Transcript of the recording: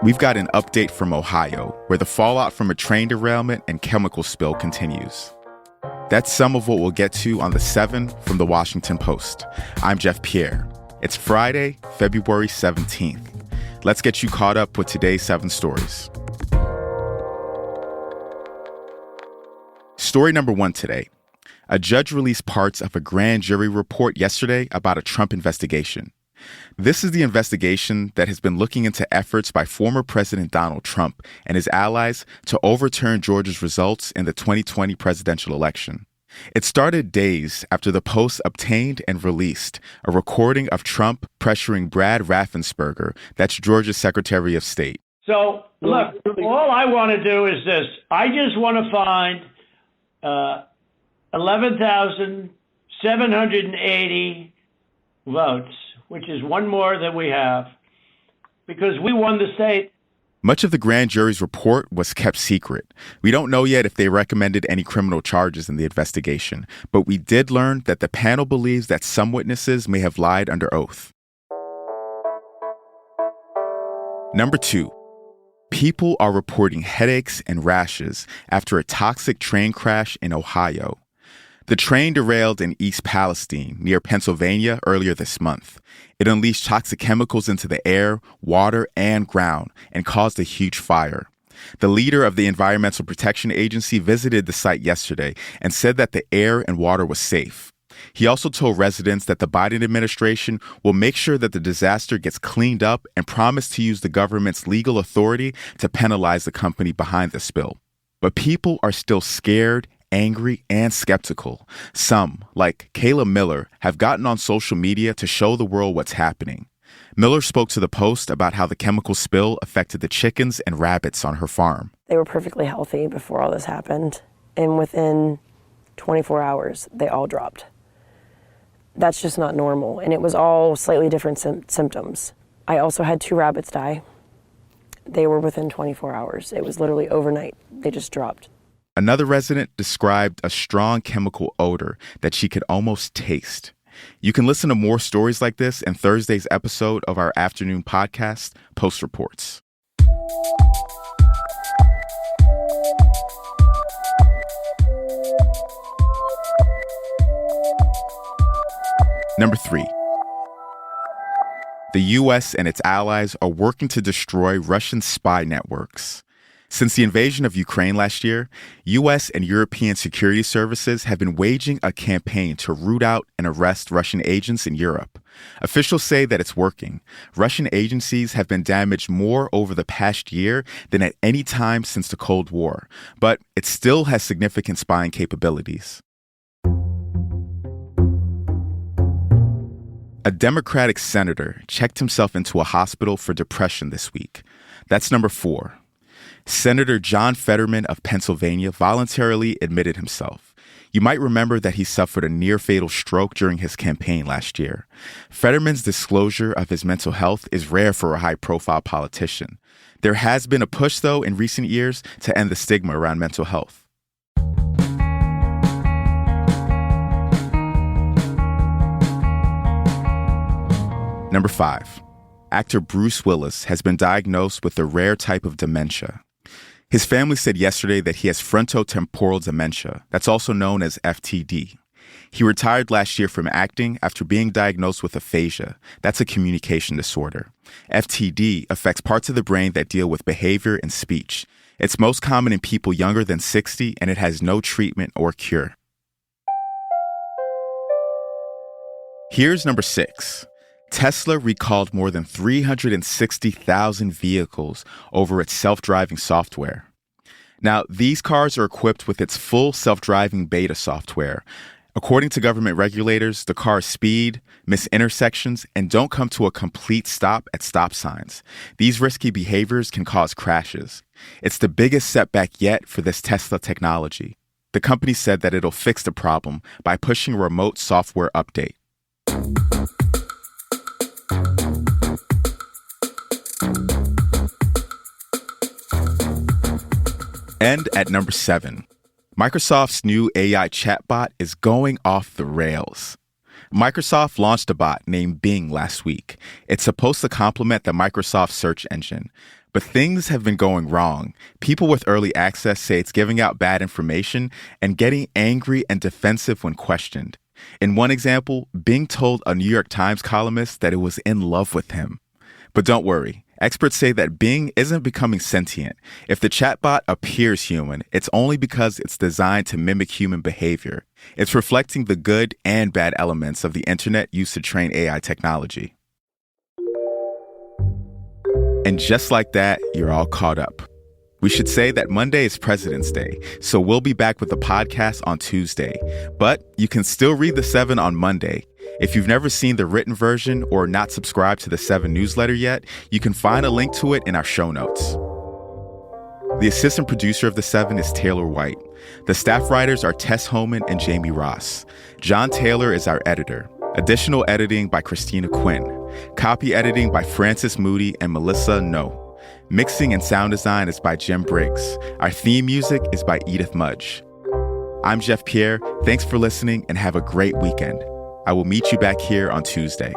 We've got an update from Ohio, where the fallout from a train derailment and chemical spill continues. That's some of what we'll get to on The 7 from The Washington Post. I'm Jeff Pierre. It's Friday, February 17th. Let's get you caught up with today's 7 stories. Story number 1 today. A judge released parts of a grand jury report yesterday about a Trump investigation. This is the investigation that has been looking into efforts by former President Donald Trump and his allies to overturn Georgia's results in the 2020 presidential election. It started days after the Post obtained and released a recording of Trump pressuring Brad Raffensperger, that's Georgia's Secretary of State. So, look, all I want to do is this. I just want to find 11,780 votes, which is one more than we have, because we won the state. Much of the grand jury's report was kept secret. We don't know yet if they recommended any criminal charges in the investigation, but we did learn that the panel believes that some witnesses may have lied under oath. Number 2, people are reporting headaches and rashes after a toxic train crash in Ohio. The train derailed in East Palestine, near Pennsylvania, earlier this month. It unleashed toxic chemicals into the air, water, and ground, and caused a huge fire. The leader of the Environmental Protection Agency visited the site yesterday and said that the air and water was safe. He also told residents that the Biden administration will make sure that the disaster gets cleaned up and promised to use the government's legal authority to penalize the company behind the spill. But people are still scared, angry, and skeptical. Some, like Kayla Miller, have gotten on social media to show the world what's happening. Miller spoke to the Post about how the chemical spill affected the chickens and rabbits on her farm. They were perfectly healthy before all this happened, and within 24 hours, they all dropped. That's just not normal, and it was all slightly different symptoms. I also had 2 rabbits die. They were within 24 hours. It was literally overnight. They just dropped. Another resident described a strong chemical odor that she could almost taste. You can listen to more stories like this in Thursday's episode of our afternoon podcast, Post Reports. Number 3. The U.S. and its allies are working to destroy Russian spy networks. Since the invasion of Ukraine last year, U.S. and European security services have been waging a campaign to root out and arrest Russian agents in Europe. Officials say that it's working. Russian agencies have been damaged more over the past year than at any time since the Cold War, but it still has significant spying capabilities. A Democratic senator checked himself into a hospital for depression this week. That's number 4. Senator John Fetterman of Pennsylvania voluntarily admitted himself. You might remember that he suffered a near-fatal stroke during his campaign last year. Fetterman's disclosure of his mental health is rare for a high-profile politician. There has been a push, though, in recent years to end the stigma around mental health. Number 5. Actor Bruce Willis has been diagnosed with a rare type of dementia. His family said yesterday that he has frontotemporal dementia, that's also known as FTD. He retired last year from acting after being diagnosed with aphasia. That's a communication disorder. FTD affects parts of the brain that deal with behavior and speech. It's most common in people younger than 60, and it has no treatment or cure. Here's number 6. Tesla recalled more than 360,000 vehicles over its self-driving software. Now, these cars are equipped with its full self-driving beta software. According to government regulators, the cars speed, miss intersections, and don't come to a complete stop at stop signs. These risky behaviors can cause crashes. It's the biggest setback yet for this Tesla technology. The company said that it'll fix the problem by pushing a remote software update. And at number 7, Microsoft's new AI chatbot is going off the rails. Microsoft launched a bot named Bing last week. It's supposed to complement the Microsoft search engine. But things have been going wrong. People with early access say it's giving out bad information and getting angry and defensive when questioned. In one example, Bing told a New York Times columnist that it was in love with him. But don't worry. Experts say that Bing isn't becoming sentient. If the chatbot appears human, it's only because it's designed to mimic human behavior. It's reflecting the good and bad elements of the internet used to train AI technology. And just like that, you're all caught up. We should say that Monday is President's Day, so we'll be back with the podcast on Tuesday. But you can still read The 7 on Monday. If you've never seen the written version or not subscribed to the 7 newsletter yet, you can find a link to it in our show notes. The assistant producer of The 7 is Taylor White. The staff writers are Tess Homan and Jamie Ross. John Taylor is our editor. Additional editing by Christina Quinn. Copy editing by Francis Moody and Melissa No. Mixing and sound design is by Jim Briggs. Our theme music is by Edith Mudge. I'm Jeff Pierre. Thanks for listening and have a great weekend. I will meet you back here on Tuesday.